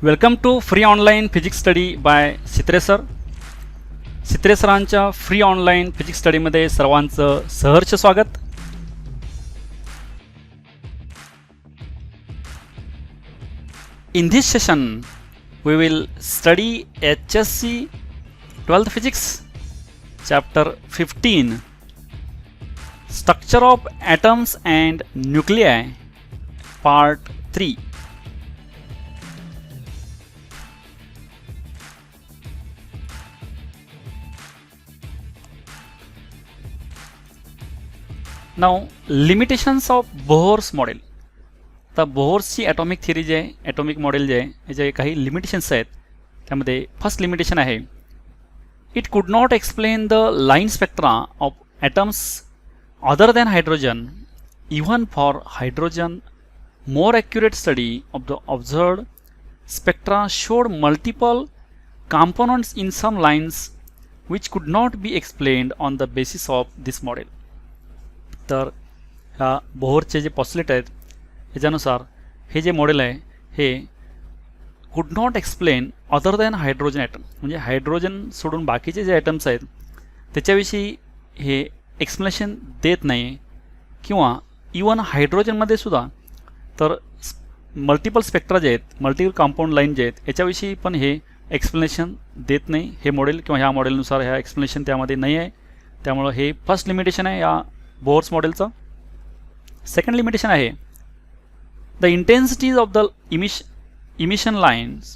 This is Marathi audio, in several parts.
Welcome to free online physics study by Sitre sir. Sitre सरांच्या फ्री ऑनलाईन फिजिक्स स्टडीमध्ये सर्वांचं सहर्ष स्वागत. In this session we will study HSC 12th Physics Chapter 15 Structure of Atoms and Nuclei Part 3. Now limitations of Bohr's model. आता बोहर्सची ॲटॉमिक थिअरी जे आहे, ॲटॉमिक मॉडेल जे आहे, याचे काही लिमिटेशन्स आहेत. त्यामध्ये फर्स्ट लिमिटेशन आहे, it could not explain the line spectra of atoms other than hydrogen even for hydrogen. More accurate study of the observed spectra showed multiple components in some lines which could not be explained on the basis of this model. तर ह्या बोहरचे जे पॉस्युलेट आहेत याच्यानुसार हे जे मॉडेल आहे हे could not explain other than hydrogen atom, म्हणजे हायड्रोजन सोडून बाकीचे जे ॲटम्स आहेत त्याच्याविषयी हे एक्सप्लेनेशन देत नाही, किंवा इवन हायड्रोजनमध्ये सुद्धा तर मल्टिपल स्पेक्ट्रा जे आहेत, मल्टिपल कंपाऊंड लाईन जे आहेत याच्याविषयी पण हे एक्सप्लेनेशन देत नाही हे मॉडेल, किंवा ह्या मॉडेलनुसार ह्या एक्सप्लेनेशन त्यामध्ये नाही आहे. त्यामुळं हे फर्स्ट लिमिटेशन आहे या बोहर्स मॉडेलचं. सेकंड लिमिटेशन आहे, the intensities of the emission lines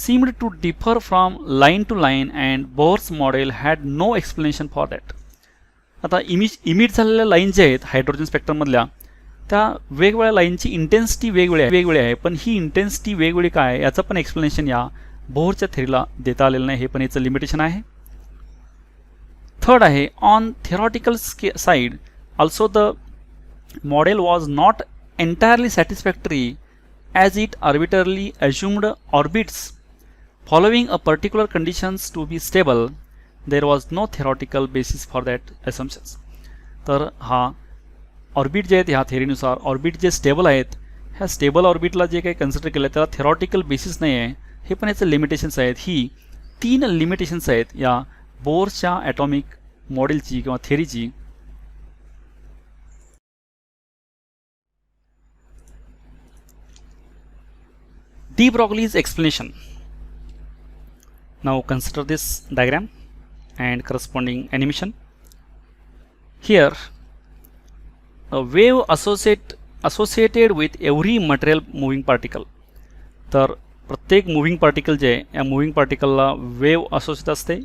seemed to differ from line to line and Bohr's model had no explanation for that. आता इमिट झालेल्या लाईन जे आहेत हायड्रोजन स्पेक्ट्रममधल्या त्या वेगवेगळ्या लाईनची इंटेन्सिटी वेगवेगळी आहे, पण ही इंटेन्सिटी वेगवेगळी काय आहे याचं पण एक्सप्लेनेशन या बोहरच्या थेरीला देता आलेलं नाही, हे पण याचं लिमिटेशन आहे. थर्ड आहे, on theoretical side also the model was not entirely satisfactory as it arbitrarily assumed orbits following a particular conditions to be stable. There was no theoretical basis for that assumptions. तर हा ऑर्बिट जे आहेत ह्या थेरीनुसार ऑर्बिट जे स्टेबल आहेत ह्या स्टेबल ऑर्बिटला जे काही कन्सिडर केलं त्याला थेरॉटिकल बेसिस नाही आहे, हे पण याचे लिमिटेशन्स आहेत. ही 3 लिमिटेशन्स आहेत या बोहरच्या ॲटॉमिक मॉडेलची किंवा थेरीची. De Broglie's explanation. Now consider this diagram and corresponding animation. Here a wave associated with every material moving particle. तर प्रत्येक मूविंग पार्टिकल जे आहे या मूविंग पार्टिकलला वेव असोसिएट असते.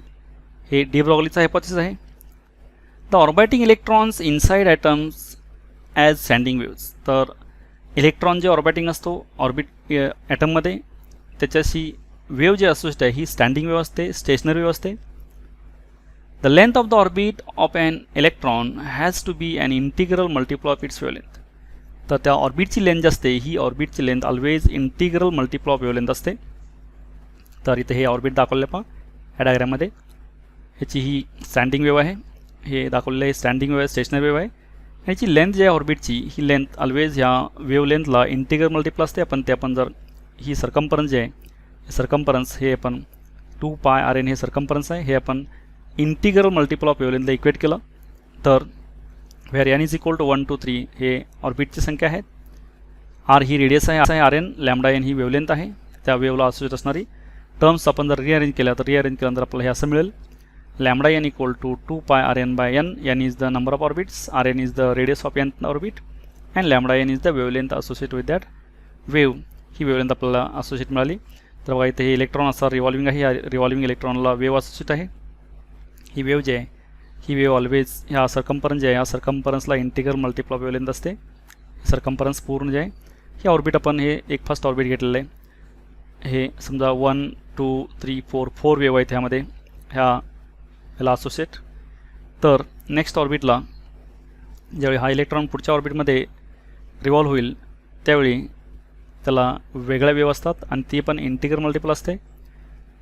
हे डी ब्रॉगलीचा हायपोथेसिस आहे. The orbiting electrons inside atoms as standing waves. तर इलेक्ट्रॉन जे ऑर्बिटिंग असतो ऑर्बिट ॲटममध्ये त्याच्याशी वेव जे असोसिएट आहे ही स्टँडिंग वेव असते, स्टेशनरी वेव असते. The length of the orbit of an electron has to be an integral multiple of its wavelength. तर त्या ऑर्बिटची लेंथ जी असते ही ऑर्बिटची length always integral multiple of wavelength असते. तर इथे हे ऑर्बिट दाखवले पहा ह्या डायग्राममध्ये. ह्याची ही स्टँडिंग वेव आहे, हे दाखवलेलं आहे स्टँडिंग वेव आहे, स्टेशनरी वेव आहे. ह्याची लेंथ जी आहे ऑर्बिटची ही लेंथ ऑलवेज ह्या वेवलेंथला इंटिग्रल मल्टिपल असते. आपण जर ही सरकम्फरन्स जे आहे सरकम्फरन्स हे आपण 2πrn हे सरकम्फरन्स आहे, हे आपण इंटिग्रल मल्टिपल ऑफ वेवलेंथला इक्वेट केलं तर where n is equal to 1 2 3 हे ऑर्बिटची संख्या आहे. r ही रेडियस आहे, rn लॅम्डा n ही वेवलेंथ आहे. त्या वेवला असोसिएट असणारी टर्म्स आपण जर रिअरेंज केल्या तर रिअरेंज आपल्याला हे असं मिळेल. Lambda n equal to 2πrn by n. n is the number of orbits, rn is the radius of nth orbit, and lambda n is the wavelength associated with that wave. He wavelength आपल्याला असोसिएट मिळाली. तर बघा इथे हे इलेक्ट्रॉन असा रिव्हॉल्विंग आहे, या रिव्हॉल्विंग इलेक्ट्रॉनला वेव असोसिएट आहे. ही वेव जी आहे ही वेव ऑलवेज ह्या सरकम्फरन्स जे आहे या सरकम्फरन्सला इंटिग्रल मल्टिपल ऑफ वेवलेंथ असते. सरकम्फरन्स पूर्ण जे आहे हे ऑर्बिट आपण हे एक फर्स्ट ऑर्बिट घेतलेलं आहे. हे समजा 1 2 3 4 वेव आहेत ह्यामध्ये ह्या ह्याला असोसिएट. तर नेक्स्ट ऑर्बिटला ज्यावेळी हा इलेक्ट्रॉन पुढच्या ऑर्बिटमध्ये रिव्हॉल्व होईल त्यावेळी त्याला वेगळ्या वेव असतात आणि ती पण इंटिग्रल मल्टिपल असते.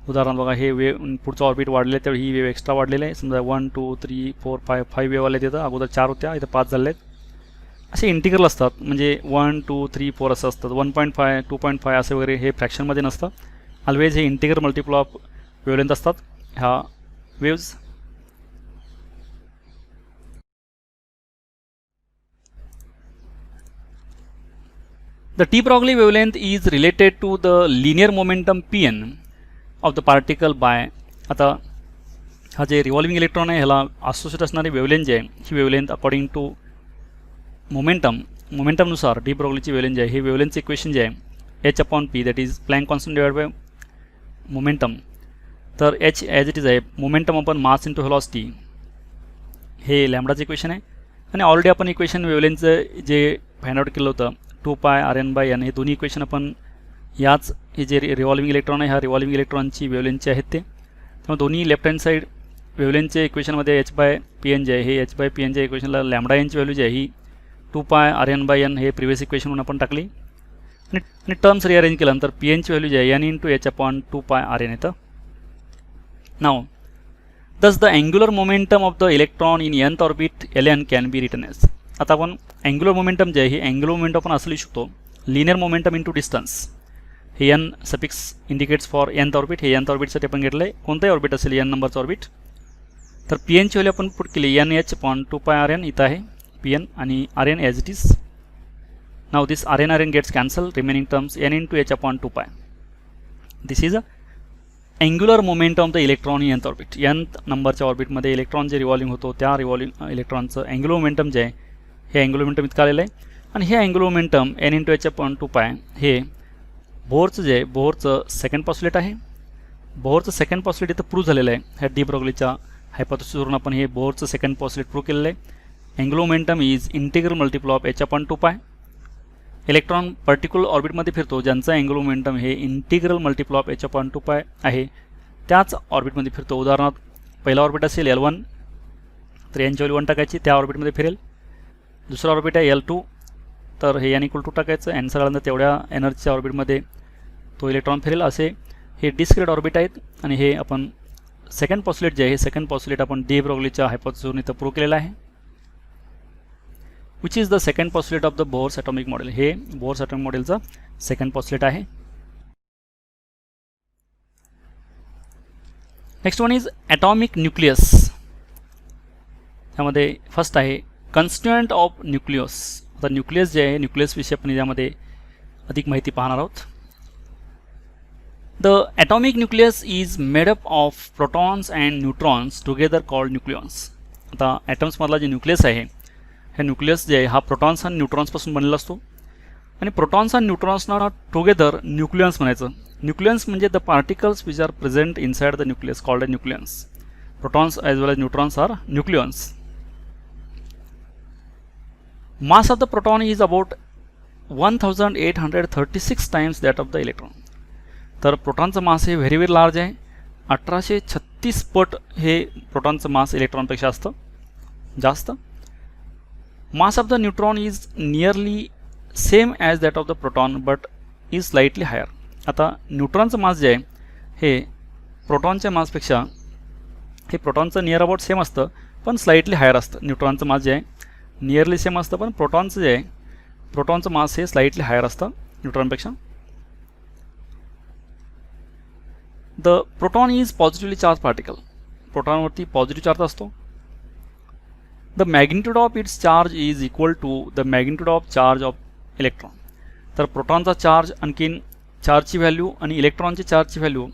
उदाहरण बघा, हे वेव पुढचं ऑर्बिट वाढले आहे त्यावेळी ही वेव एक्स्ट्रा वाढलेली आहे. समजा 1 2 3 4 5 वेव आले तिथं, अगोदर 4 होत्या इथं 5 झाले आहेत. असे इंटिग्रल असतात, म्हणजे 1 2 3 4 असं असतात. 1.5 2.5 असे वगैरे हे फ्रॅक्शनमध्ये नसतं. ऑलवेज हे इंटिग्रल मल्टिपल ऑफ वेवलेंथ असतात ह्या waves. The de Broglie wavelength is related to the linear momentum Pn of the particle by, आता हा जे रिव्हॉल्विंग इलेक्ट्रॉन आहे ह्याला असोसिएट असणारी वेवलेंथ जी आहे ही वेवलेंथ अकॉर्डिंग टू मोमेंटमनुसार डी ब्रॉग्लीची वेवलेंथ जी आहे ही वेवलेंथचं इक्वेशन जे आहे h/p that is Planck constant divide by momentum. तर h ॲज इट इज आहे momentum upon mass into velocity हे लॅम्बडाचं इक्वेशन आहे. आणि ऑलरेडी आपण इक्वेशन वेवलेंथचं जे फाइंड आउट केलं होतं 2π/RN/n हे दोन्ही इक्वेशन आपण याच हे जे रिव्हॉल्विंग इलेक्ट्रॉन आहे ह्या रिव्हॉल्विंग इलेक्ट्रॉनची वेवलेंथचे आहेत ते. त्यामुळे दोन्ही लेफ्ट हँड साईड वेवलेंथच्या इक्वेशनमध्ये h/pn जे आहे हे h/pnच्या इक्वेशनला लॅम्बडा एनची व्हॅल्यू जी आहे ही 2π/RN/n हे प्रिव्हियस इक्वेशनवरून आपण टाकली आणि टर्म्स रिअरेंज केल्यानंतर pnची व्हॅल्यू जी आहे n × h/2πRN येतं. नाव thus the angular momentum of the electron in nth orbit Ln can be written as, आता आपण अँग्युलर मोमेंटम जे आहे हे अँग्युलर मोमेंटम आपण असं लिहू शकतो लिनियर मोमेंटम इंटू डिस्टन्स. हे n suffix indicates for nth orbit. हे nth ऑर्बिटसाठी आपण घेतलं आहे, कोणताही ऑर्बिट असेल n नंबरचं ऑर्बिट. तर pn ची व्हॅल्यू आपण पुट केली nh/2πRN इथं आहे pn आणि RN as it is. Now this RN gets cancel, remaining terms n × h/2π. This is a angular momentum of the electron in nth orbit. nth नंबरच्या ऑर्बिटमध्ये इलेक्ट्रॉन जे रिव्हॉल्विंग होतो त्या रिव्हॉल्विंग इलेक्ट्रॉनचं अँग्युलर मोमेंटम जे आहे हे अँग्युलर मोमेंटम इतकं आलेलं आहे. आणि हे अँग्युलर मोमेंटम n × h/2π हे बोहरचं जे आहे बोहरचं सेकंड पॉस्युलेट आहे. बोहरचं सेकंड पॉस्युलेट इथं प्रूव्ह झालेलं आहे. ह्या डी ब्रॉग्लीच्या हायपोथेसिसवरून आपण हे बोहरचं सेकंड पॉस्युलेट प्रूव्ह केलेलं आहे. Angular momentum is integral multiple of h/2π. Electron particular ऑर्बिटमध्ये फिरतो ज्यांचं अँग्युलर मोमेंटम हे इंटिग्रल मल्टिपल ऑफ h/2π आहे त्याच ऑर्बिटमध्ये फिरतो. उदाहरणार्थ पहिला ऑर्बिट असेल L1 तर यांची व्हॅल्यू 1 टाकायची, त्या ऑर्बिटमध्ये फिरेल. दुसरा ऑर्बिट आहे L2 तर हे n = 2 टाकायचं, n झाल्यानंतर तेवढ्या एनर्जीच्या ऑर्बिटमध्ये तो इलेक्ट्रॉन फिरेल. असे हे डिस्क्रीट ऑर्बिट आहेत. आणि हे आपण सेकंड पॉस्युलेट जे आहे हे सेकंड पॉस्युलेट आपण डी ब्रॉग्लीच्या हायपोथेसिसवरून इथं प्रूव्ह केलेलं आहे. Which is the second postulate of the Bohr's atomic model. हे बोहर्स ॲटॉमिक मॉडेलचं सेकंड पॉस्युलेट आहे. Next one is atomic nucleus. त्यामध्ये फर्स्ट आहे कन्स्टिट्युएंट ऑफ न्यूक्लियस. आता न्यूक्लियस जे आहे न्यूक्लियसविषयी आपण यामध्ये अधिक माहिती पाहणार आहोत. The atomic nucleus is made up of protons and neutrons together called nucleons. आता ॲटम्समधला जे न्यूक्लियस आहे हे न्यूक्लियस जे आहे हा प्रोटॉन्स आणि न्यूट्रॉन्सपासून बनलेला असतो. आणि प्रोटॉन्स आणि न्यूट्रॉन्सना टुगेदर न्यूक्लियन्स म्हणायचं. न्यूक्लियन्स म्हणजे the particles which are present inside the nucleus called a nucleons. Protons as well as neutrons are nucleons. Mass of the proton is about 1836 times that of the electron. तर प्रोटॉनचं मास हे व्हेरी व्हेरी लार्ज आहे. 1836 पट हे प्रोटॉनचं मास इलेक्ट्रॉनपेक्षा असतं जास्त. Mass of the neutron is nearly same as that of the proton but is slightly higher. आता न्यूट्रॉनचं मास जे आहे हे प्रोटॉनच्या मासपेक्षा हे प्रोटॉनचं नियर अबाउट सेम असतं पण स्लाइटली हायर असतं. न्यूट्रॉनचं मास जे आहे नियरली सेम असतं पण प्रोटॉनचं जे आहे प्रोटॉनचं मास हे स्लाइटली हायर असतं न्यूट्रॉनपेक्षा. The proton is positively charge particle. प्रोटॉनवरती पॉझिटिव्ह चार्ज असतो. The magnitude of its charge is equal to the magnitude of charge of electron. तर प्रोटॉनचा चार्ज आणखीन चार्जची व्हॅल्यू आणि इलेक्ट्रॉनची चार्जची व्हॅल्यू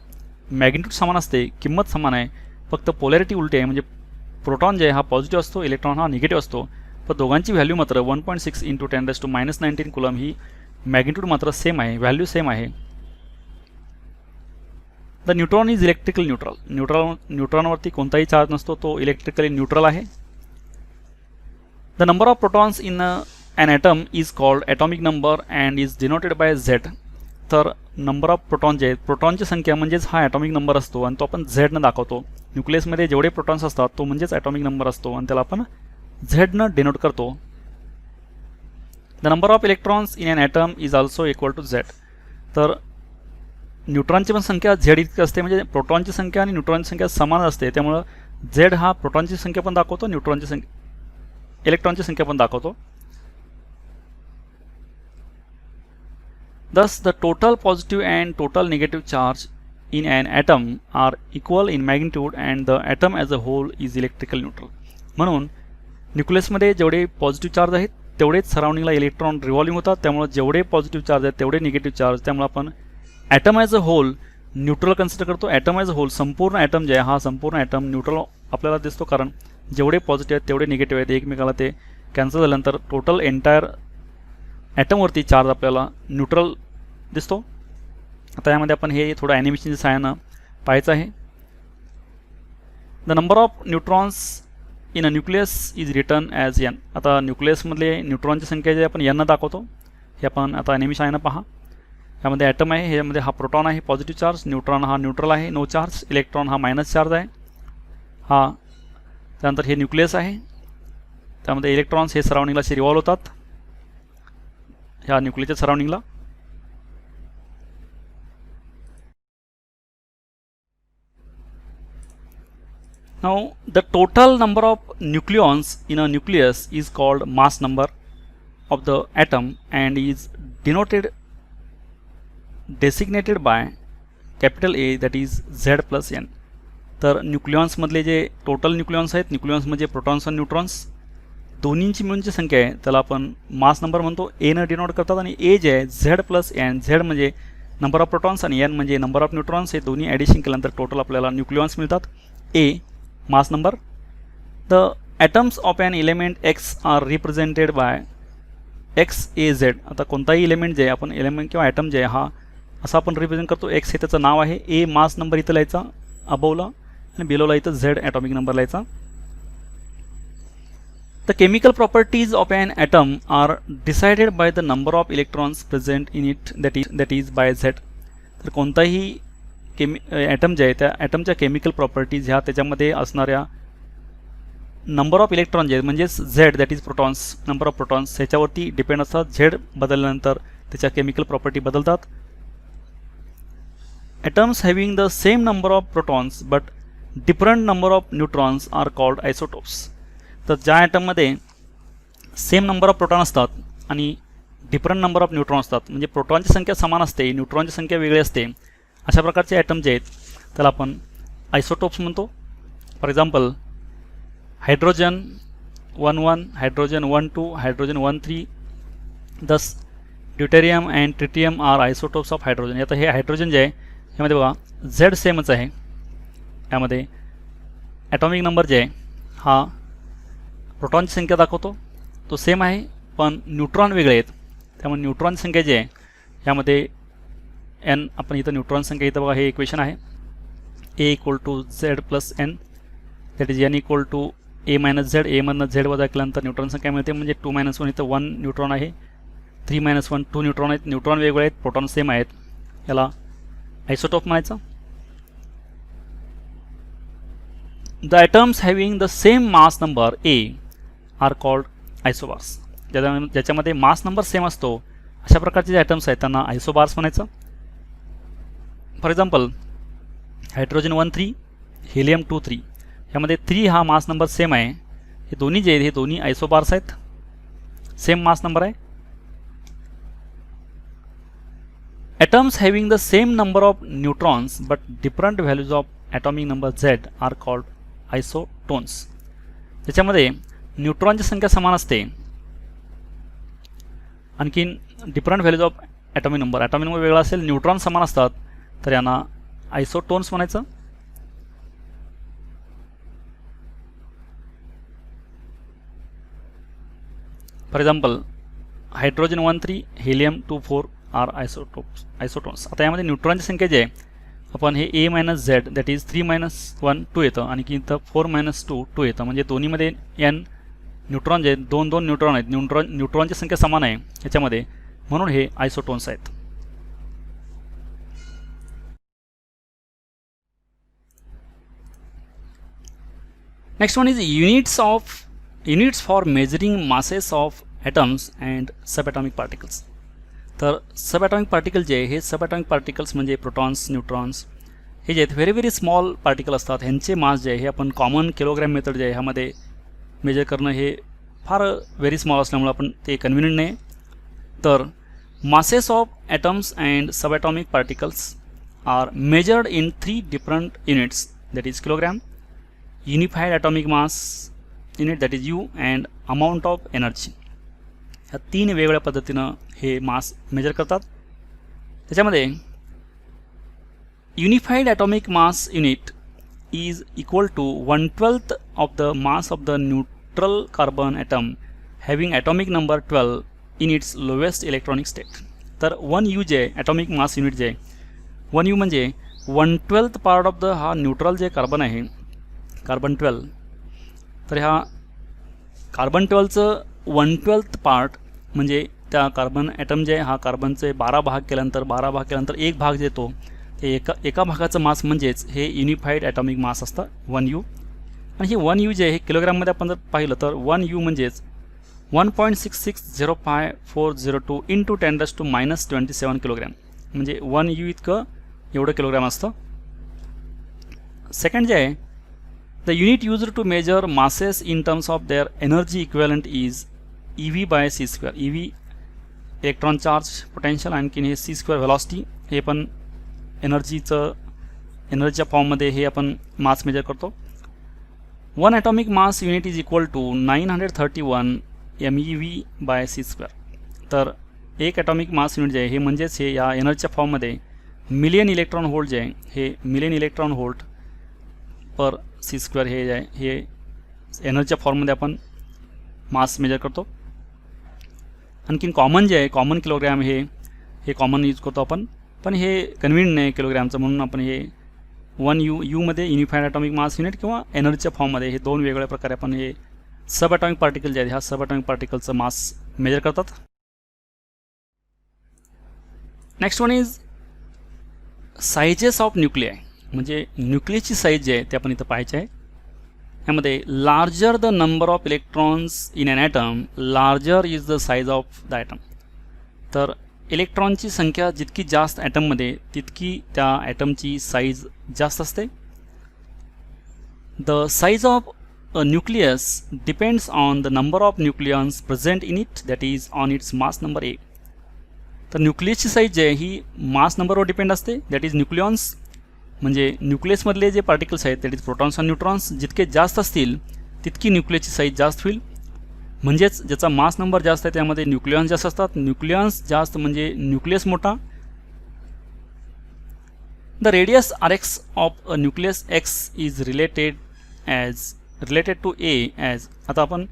मॅग्निट्यूड समान असते, किंमत समान आहे, फक्त पोलॅरिटी उलटी आहे. म्हणजे प्रोटॉन जे आहे हा पॉझिटिव्ह असतो, इलेक्ट्रॉन हा निगेटिव्ह असतो. पण दोघांची व्हॅल्यू मात्र 1.6 × 10⁻⁻19 कुलम ही मॅग्निट्यूड मात्र सेम आहे, व्हॅल्यू सेम आहे. The neutron is electrically neutral. न्यूट्रॉनवरती कोणताही चार्ज नसतो, तो इलेक्ट्रिकली न्यूट्रल आहे. The number of protons in an atom is called atomic number and is denoted by Z. तर नंबर ऑफ प्रोटॉन जे आहेत प्रोटॉनची संख्या म्हणजेच हा ॲटॉमिक नंबर असतो आणि तो आपण झेडनं दाखवतो. न्यूक्लियसमध्ये जेवढे प्रोटॉन्स असतात तो म्हणजेच ॲटॉमिक नंबर असतो आणि त्याला आपण झेडनं डिनोट करतो. The number of electrons in an atom is also equal to Z. तर न्यूट्रॉनची पण संख्या Z इतकी असते, म्हणजे प्रोटॉनची संख्या आणि न्यूट्रॉनची संख्या समान असते. त्यामुळं Z हा प्रोटॉनची संख्या पण दाखवतो, न्यूट्रॉनची संख्या इलेक्ट्रॉनची संख्या पण दाखवतो. Thus the total positive and total negative charge in an atom are equal in magnitude and the atom as a whole is electrical neutral. म्हणून न्यूक्लियसमध्ये जेवढे पॉझिटिव्ह चार्ज आहेत तेवढेच सराउंडिंगला इलेक्ट्रॉन रिव्हॉल्विंग होतात, त्यामुळे जेवढे पॉझिटिव्ह चार्ज आहेत तेवढे निगेटिव्ह चार्ज, त्यामुळे आपण atom as a whole neutral consider करतो. ॲटम ॲज अ होल संपूर्ण ॲटम जे आहे हा संपूर्ण ॲटम न्यूट्रल आपल्याला दिसतो, कारण जेवढे पॉझिटिव्ह आहेत तेवढे निगेटिव्ह आहेत, एकमेकाला ते कॅन्सल झाल्यानंतर टोटल एंटायर ॲटमवरती चार्ज आपल्याला न्यूट्रल दिसतो. आता यामध्ये आपण हे थोडं ॲनिमेशनच्या सहाय्यानं पाहायचं आहे. The number of neutrons in a nucleus is return as N. आता न्यूक्लियसमधले न्यूट्रॉनची संख्या जे आपण यांना दाखवतो, हे आपण आता ॲनिमेशन आहे ना पहा. यामध्ये ॲटम आहे, ह्यामध्ये हा प्रोटॉन आहे पॉझिटिव्ह चार्ज, न्यूट्रॉन हा न्यूट्रल आहे नो चार्ज, इलेक्ट्रॉन हा मायनस चार्ज आहे हा. त्यानंतर हे न्यूक्लियस आहे, त्यामध्ये इलेक्ट्रॉन्स हे सराउंडिंगला असे रिव्हॉल्व होतात ह्या न्यूक्लियसच्या सराउंडिंगला. Now the total number of nucleons in a nucleus is called mass number of the atom and is designated by capital A, that is Z plus n. तर न्यूक्लियॉन्समधले जे टोटल न्यूक्लियॉन्स आहेत, न्यूक्लियॉन्समध्ये प्रोटॉन्स आणि न्यूट्रॉन्स दोन्हींची मिळूनची संख्या आहे, त्याला आपण मास नंबर म्हणतो. एनं डिनोट करतात आणि ए जे आहे झेड प्लस एन, झेड म्हणजे नंबर ऑफ प्रोटॉन्स आणि एन म्हणजे नंबर ऑफ न्यूट्रॉन्स, हे दोन्ही ॲडिशन केल्यानंतर टोटल आपल्याला न्यूक्लियॉन्स मिळतात. A mass number. The atoms of an element X are represented by X A Z. आता कोणताही एलिमेंट जे आहे आपण एलिमेंट किंवा ॲटम जे आहे हा असं आपण रिप्रेझेंट करतो. एक्स हे त्याचं नाव आहे, ए मास नंबर इथं लिहायचा अबोवला आणि बिलोला इथं झेड ॲटॉमिक नंबर लिहायचा. The chemical properties of an atom are decided by the number of electrons present in it that is by Z. तर कोणताही ॲटम जे आहे त्या ॲटमच्या केमिकल प्रॉपर्टीज ह्या त्याच्यामध्ये असणाऱ्या नंबर ऑफ इलेक्ट्रॉन जे आहेत म्हणजेच Z that is protons, number of protons ह्याच्यावरती डिपेंड असतात. झेड बदलल्यानंतर त्याच्या केमिकल प्रॉपर्टी बदलतात. Atoms having the same number of protons but different number of neutrons are called isotopes. तर ज्या ॲटममध्ये सेम नंबर ऑफ प्रोटॉन असतात आणि डिफरंट नंबर ऑफ न्यूट्रॉन असतात, म्हणजे प्रोटॉनची संख्या समान असते, न्यूट्रॉनची संख्या वेगळी असते, अशा प्रकारचे ॲटम जे आहेत त्याला आपण आयसोटोप्स म्हणतो. For example hydrogen 1,1, hydrogen 1,2, hydrogen 1,3. Thus deuterium and tritium are isotopes of hydrogen. आता हे हायड्रोजन जे आहे यामध्ये बघा झेड सेमच आहे, यामध्ये ॲटॉमिक नंबर जे आहे हा प्रोटॉनची संख्या दाखवतो तो सेम आहे, पण न्यूट्रॉन वेगळे आहेत, त्यामुळे न्यूट्रॉनची संख्या जी आहे यामध्ये एन. आपण इथं न्यूट्रॉन संख्या इथं बघा हे इक्वेशन आहे, A equal to Z plus N that is N equal to A minus Z. A मधनं झेड वजा केल्यानंतर न्यूट्रॉन संख्या मिळते, म्हणजे 2 - 1 इथं 1 न्यूट्रॉन आहे, 3 - 1 2 न्यूट्रॉन आहेत. न्यूट्रॉन वेगळे आहेत, प्रोटॉन सेम आहेत, याला आयसोटोप म्हणायचं. The atoms having the same mass number A are called isobars. ज्याच्यामध्ये मास नंबर सेम असतो अशा प्रकारचे जे ॲटम्स आहेत त्यांना आयसोबार्स म्हणायचं. For example hydrogen 1,3, helium 2,3. यामध्ये 3 हा मास नंबर सेम आहे, हे दोन्ही जे आहेत हे दोन्ही आयसोबार्स आहेत, सेम मास नंबर आहे. Atoms having the same number of neutrons but different values of atomic number Z are called isotones. त्याच्यामध्ये न्यूट्रॉनची संख्या समान असते, आणखीन different values of atomic number वेगळा असेल, न्यूट्रॉन समान असतात, तर यांना आयसोटोन्स म्हणायचं. For example hydrogen 1,3, helium 2,4 are isotones. आता यामध्ये न्यूट्रॉनची संख्या जी आहे आपण हे A minus Z that is 3 - 1 2 येतं, आणखी इथं 4 - 2 2 येतं, म्हणजे दोन्हीमध्ये एन न्यूट्रॉन जे 2 न्यूट्रॉन आहेत, न्यूट्रॉनची संख्या समान आहे ह्याच्यामध्ये, म्हणून हे आयसोटोन्स आहेत. Next one is units for measuring masses of atoms and subatomic particles. तर सबॲटॉमिक पार्टिकल जे आहे हे सबॲटॉमिक पार्टिकल्स म्हणजे प्रोटॉन्स, न्यूट्रॉन्स हे जे आहेत व्हेरी स्मॉल पार्टिकल असतात. ह्यांचे मास जे आहे हे आपण कॉमन किलोग्रॅम मेथड जे आहे ह्यामध्ये मेजर करणं हे फार व्हेरी स्मॉल असल्यामुळे आपण ते कन्व्हिनियंट नाही. तर Masses of atoms and subatomic particles are measured in 3 different units, that is kilogram, unified atomic mass unit that is U, and amount of energy. ह्या 3 वेगवेगळ्या पद्धतीनं हे मास मेजर करतात. त्याच्यामध्ये unified atomic mass unit is equal to 1/12 of the mass of the neutral carbon atom having atomic number 12 in its lowest electronic state. तर 1U जे ॲटॉमिक मास युनिट जे 1U म्हणजे 1/12 पार्ट ऑफ द हा न्यूट्रल जे कार्बन आहे कार्बन 12. तर ह्या कार्बन 12चं 1/12 पार्ट म्हणजे त्या कार्बन ॲटम जे हा कार्बनचे 12 भाग केल्यानंतर एक भाग देतो ते एका भागाचं मास म्हणजेच हे युनिफाईड ॲटॉमिक मास असतं 1U. आणि हे 1U जे हे किलोग्राममध्ये आपण जर पाहिलं तर 1U म्हणजेच 1.660540 इंटू 10⁻⁻27 किलोग्रॅम म्हणजे 1U इतकं एवढं किलोग्राम असतं. सेकंड जे आहे the unit used to measure masses in terms of their energy equivalent is EV/c². EV electron charge potential, आणखीन हे c² व्हेलॉसिटी, हे पण एनर्जीच्या फॉर्ममध्ये हे आपण मास मेजर करतो. 1 atomic mass unit is equal to 931 MeV/c². तर एक ॲटॉमिक मास युनिट जे आहे हे म्हणजेच हे या एनर्जीच्या फॉर्ममध्ये मिलियन इलेक्ट्रॉन व्होल्ट जे आहे हे मिलियन इलेक्ट्रॉन व्होल्ट पर c² हे जे आहे हे एनर्जीच्या फॉर्ममध्ये आपण मास मेजर करतो. आणखीन कॉमन जे आहे कॉमन किलोग्रॅम हे कॉमन यूज करतो आपण, पण हे कन्व्हिनियंट नाही किलोग्रॅमचं म्हणून आपण हे 1U मध्ये युनिफाईड ॲटॉमिक मास युनिट किंवा एनर्जीच्या फॉर्ममध्ये हे 2 वेगवेगळ्या प्रकारे आपण हे सब ॲटॉमिक पार्टिकल जे आहेत ह्या सब ॲटॉमिक पार्टिकलचं मास मेजर करतात. Next one is sizes of nuclei, म्हणजे न्यूक्लियसची साईज जी आहे ते आपण इथं पाहायची आहे. यामध्ये larger the number of electrons in an atom larger is the size of the atom. तर इलेक्ट्रॉनची संख्या जितकी जास्त ॲटममध्ये तितकी त्या ॲटमची साईज जास्त असते. The size of a nucleus depends on the number of nucleons present in it, that is on its mass number A. तर न्यूक्लियसची साईज जी आहे ही मास नंबरवर डिपेंड असते, दॅट इज न्यूक्लियॉन्स म्हणजे न्यूक्लियसमधले जे पार्टिकल्स आहेत दॅट इज प्रोटॉन्स आणि न्यूट्रॉन्स जितके जास्त असतील तितकी न्यूक्लियसची साईज जास्त होईल. म्हणजेच ज्याचा मास नंबर जास्त आहे त्यामध्ये न्यूक्लियॉन्स जास्त असतात. न्यूक्लियॉन्स जास्त म्हणजे न्यूक्लियस मोठा. The radius RX of a nucleus X is related to A as. आता आपण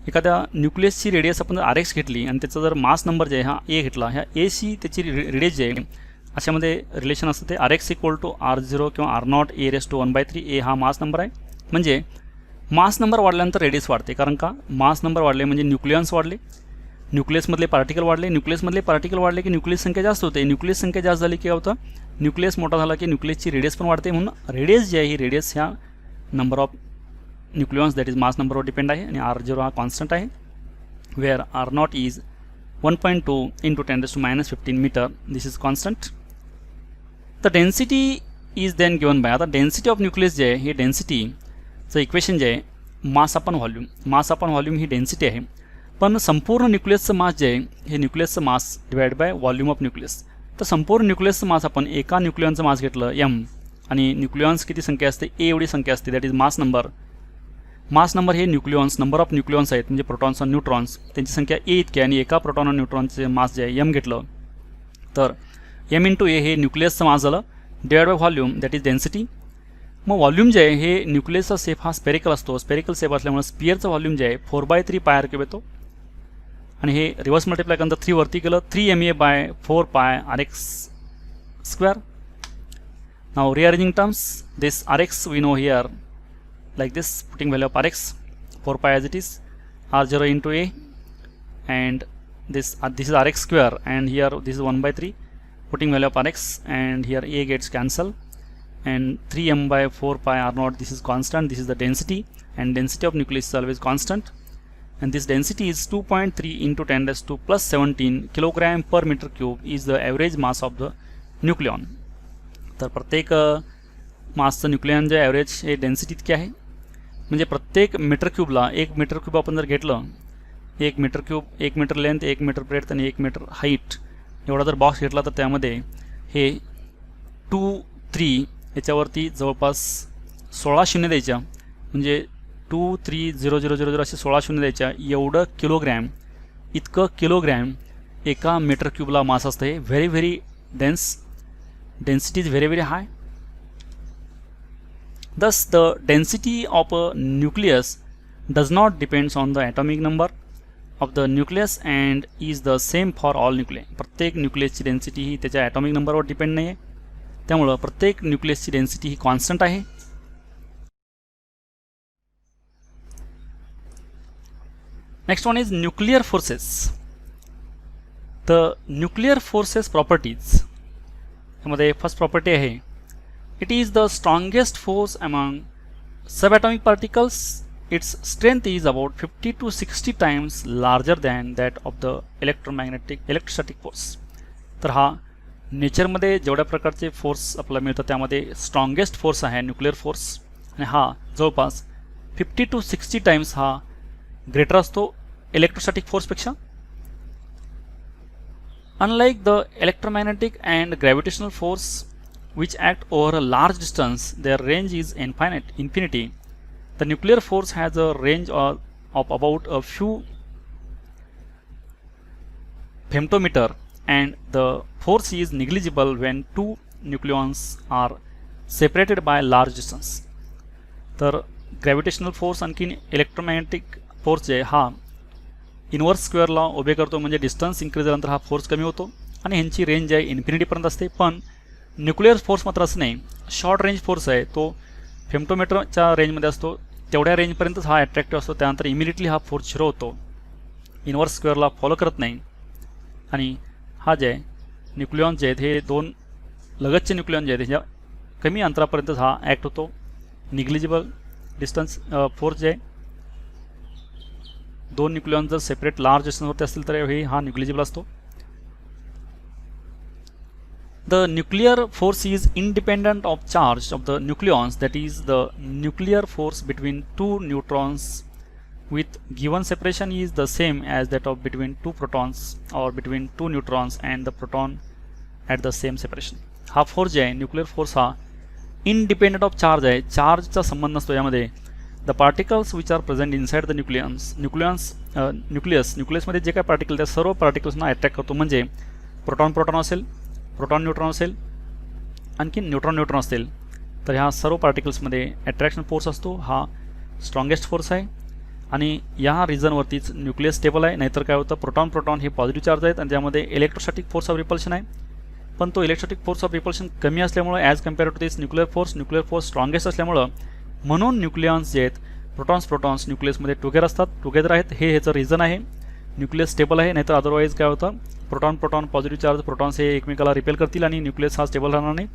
एखाद्या न्यूक्लियसची रेडियस आपण जर RX घेतली आणि त्याचा जर मास नंबर जे आहे हा A घेतला, ह्या Aशी त्याची रेडियस जे आहे अशामध्ये रिलेशन असतं ते RX इक्वल टू R0 किंवा R0 A⁻⁴ A हा मास नंबर आहे. म्हणजे मास नंबर वाढल्यानंतर रेडियस वाढते, कारण का मास नंबर वाढले म्हणजे न्यूक्लियॉन्स वाढले, न्यूक्लियसमधले पार्टिकल वाढले, न्यूक्लियसमधले पार्टिकल वाढले की न्यूक्लियस संख्या जास्त होते, न्यूक्लियस संख्या जास्त झाली की काय होतं न्यूक्लियस मोठा झाला की न्यूक्लियसची रेडियस पण वाढते. म्हणून रेडियस जी आहे ही रेडियस ह्या number of nucleons that is mass नंबरवर डिपेंड आहे. आणि R0 हा कॉन्स्टंट आहे, where R0 is 1.2 into 10⁻⁻15 metre, this is constant. The density is then given by, आता डेन्सिटी ऑफ न्यूक्लियस जे आहे हे डेन्सिटीचं इक्वेशन जे आहे मास अपॉन व्हॉल्यूम ही डेन्सिटी आहे. पण संपूर्ण न्यूक्लियसचं मास जे आहे हे न्यूक्लियसचं mass divide by volume of nucleus. तर संपूर्ण न्यूक्लियसचं मास आपण एका न्यूक्लियॉनचं मास घेतलं M आणि न्यूक्लियॉन्स किती संख्या असते A एवढी संख्या असते, that is mass number. Mass number हे न्यूक्लियॉन्स नंबर ऑफ न्यूक्लियॉन्स आहेत म्हणजे प्रोटॉन्स आणि न्यूट्रॉन्स त्यांची संख्या A इतकी आहे आणि एका प्रोटॉन आणि न्यूट्रॉनचे मास जे आहे M घेतलं तर M × A हे न्यूक्लियसचं मास झालं divide by volume that is density. मग व्हॉल्यूम जे आहे हे न्यूक्लियसचा शेप हा स्पेरिकल असतो, स्पेरिकल शेप असल्यामुळे स्पियरचं व्हॉल्यूम जे आहे 4/3 πr³ येतो आणि हे रिव्हर्स मल्टिप्लाय केल्यानंतर 3 वरती केलं 3ma/4πRX². Now rearranging terms this RX we know here like this, putting value of RX 4π as it is, R0 into A, and this is RX² and here this is 1/3, putting value of RX and here A gets cancelled and 3m/4π R0, this is constant, this is the density and density of nucleus is always constant and this density is 2.3 into 10⁻⁻17 kilogram per meter cube is the average mass of the nucleon. तर प्रत्येक मासचं न्यूक्लियॉन जे ॲव्हरेज हे डेन्सिटी इतकी आहे, म्हणजे प्रत्येक मीटर क्यूबला 1 मीटर क्यूब आपण जर घेतलं 1 metre cube 1 metre length 1 metre breadth आणि 1 मीटर हाईट एवढा जर बॉक्स घेतला तर त्यामध्ये हे 2, 3 याच्यावरती जवळपास 16 शून्य द्यायच्या, म्हणजे 2, 3, 0, 0, 0, 0 असे 16 शून्य द्यायच्या. एवढं किलोग्रॅम, इतकं किलोग्रॅम एका मीटर क्यूबला मास असतं. हे very very density is very very high. Thus, the density of a nucleus does not depends on the atomic number of the nucleus and is the same for all nuclei. प्रत्येक न्यूक्लियसची डेन्सिटी ही त्याच्या ॲटॉमिक नंबरवर डिपेंड नाही आहे, त्यामुळं प्रत्येक न्यूक्लियसची डेन्सिटी ही कॉन्स्टंट आहे. Next one is nuclear forces. The nuclear forces properties, यामध्ये फर्स्ट प्रॉपर्टी आहे, it is the strongest force among subatomic particles. Its strength is about 50 to 60 times larger than that of the electrostatic force. तर हा नेचरमध्ये जेवढ्या प्रकारचे फोर्स आपल्याला मिळतात त्यामध्ये स्ट्रॉंगेस्ट फोर्स आहे न्यूक्लिअर फोर्स, आणि हा जवळपास 50 to 60 टाइम्स हा ग्रेटर असतो इलेक्ट्रोस्टॅटिक फोर्सपेक्षा. Unlike the electromagnetic and gravitational force which act over a large distance, their range is infinity. The nuclear force has a range of about a few femtometer, and the force is negligible when two nucleons are separated by large distance. तर ग्रॅव्हिटेशनल फोर्स आणखी इलेक्ट्रोमॅग्नेटिक फोर्स जे हा इनवर्स स्क्वेअर लॉ ओबे करतो, म्हणजे डिस्टन्स इन्क्रीज झाल्यानंतर हा फोर्स कमी होतो आणि ह्यांची रेंज आहे इन्फिनिटीपर्यंत असते. पण न्यूक्लिअर फोर्स मात्र असं नाही, शॉर्ट रेंज फोर्स आहे, तो फेमटोमीटरच्या रेंजमध्ये असतो, तेवढ्या रेंजपर्यंतच हा अट्रॅक्टिव्ह असतो. त्यानंतर इमिडिएटली हा फोर्स झिरो होतो, इनवर्स स्क्वेअरला फॉलो करत नाही. आणि हा जे आहे न्यूक्लियॉन्स जे आहेत हे दोन लगतचे न्यूक्लियॉन जे आहेत ह्याच्या कमी अंतरापर्यंतच हा ॲक्ट होतो. निग्लिजिबल डिस्टन्स फोर्स जे आहे, दोन न्यूक्लियॉन जर सेपरेट लार्ज डिस्टन्सवरती असतील तर हे हा निग्लिजिबल असतो. The nuclear force is independent of charge of the nucleons, that is, the nuclear force between two neutrons with given separation is the same as that of between two protons or between two neutrons and the proton at the same separation. हा फोर्स जे आहे न्यूक्लिअर फोर्स हा इंडिपेंडंट ऑफ चार्ज आहे, चार्जचा संबंध नसतो यामध्ये. The particles which are present inside the न्यूक्लियसमध्ये जे काय पार्टिकल त्या सर्व पार्टिकल्सना अट्रॅक्ट करतो, म्हणजे प्रोटॉन असेल, प्रोटॉन न्यूट्रॉन असेल, आणखी न्यूट्रॉन असेल, तर ह्या सर्व पार्टिकल्समध्ये अट्रॅक्शन फोर्स असतो, हा स्ट्रॉंगेस्ट फोर्स आहे. आणि या रिजनवरतीच न्यूक्लियस स्टेबल आहे. नाहीतर काय होतं, प्रोटॉन हे पॉझिटिव्ह चार्ज आहेत आणि त्यामध्ये इलेक्ट्रोस्टॅटिक फोर्स ऑफ रिपल्शन आहे, पण तो इलेक्ट्रोस्टॅटिक फोर्स ऑफ रिपल्शन कमी असल्यामुळं as compare to this nuclear force strongest असल्यामुळं म्हणून न्यूक्लियॉन्स जे आहेत प्रोटॉन्स न्यूक्लियसमध्ये टुगेदर आहेत. हे ह्याचं रिझन आहे. न्यूक्लियस स्टेबल आहे, नाहीतर अदरवाईज काय होतं, प्रोटॉन पॉझिटिव्ह चार्ज प्रोटॉन्स हे एकमेकाला रिपेल करतील आणि न्यूक्लियस हा स्टेबल राहणार नाही.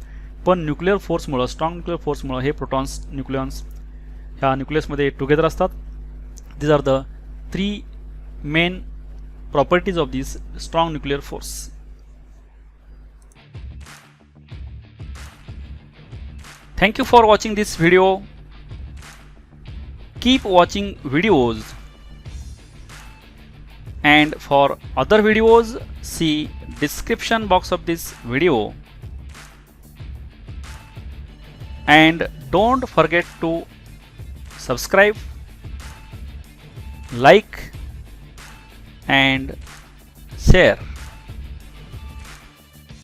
पण न्यूक्लिअर फोर्समुळं, स्ट्रॉंग न्यूक्लिअर फोर्समुळं हे न्यूक्लियॉन्स ह्या न्यूक्लियसमध्ये टुगेदर असतात. These are the 3 main properties of this strong nuclear force. Thank you for watching this video. Keep watching videos, and for other videos see description box of this video, and don't forget to subscribe, like and share.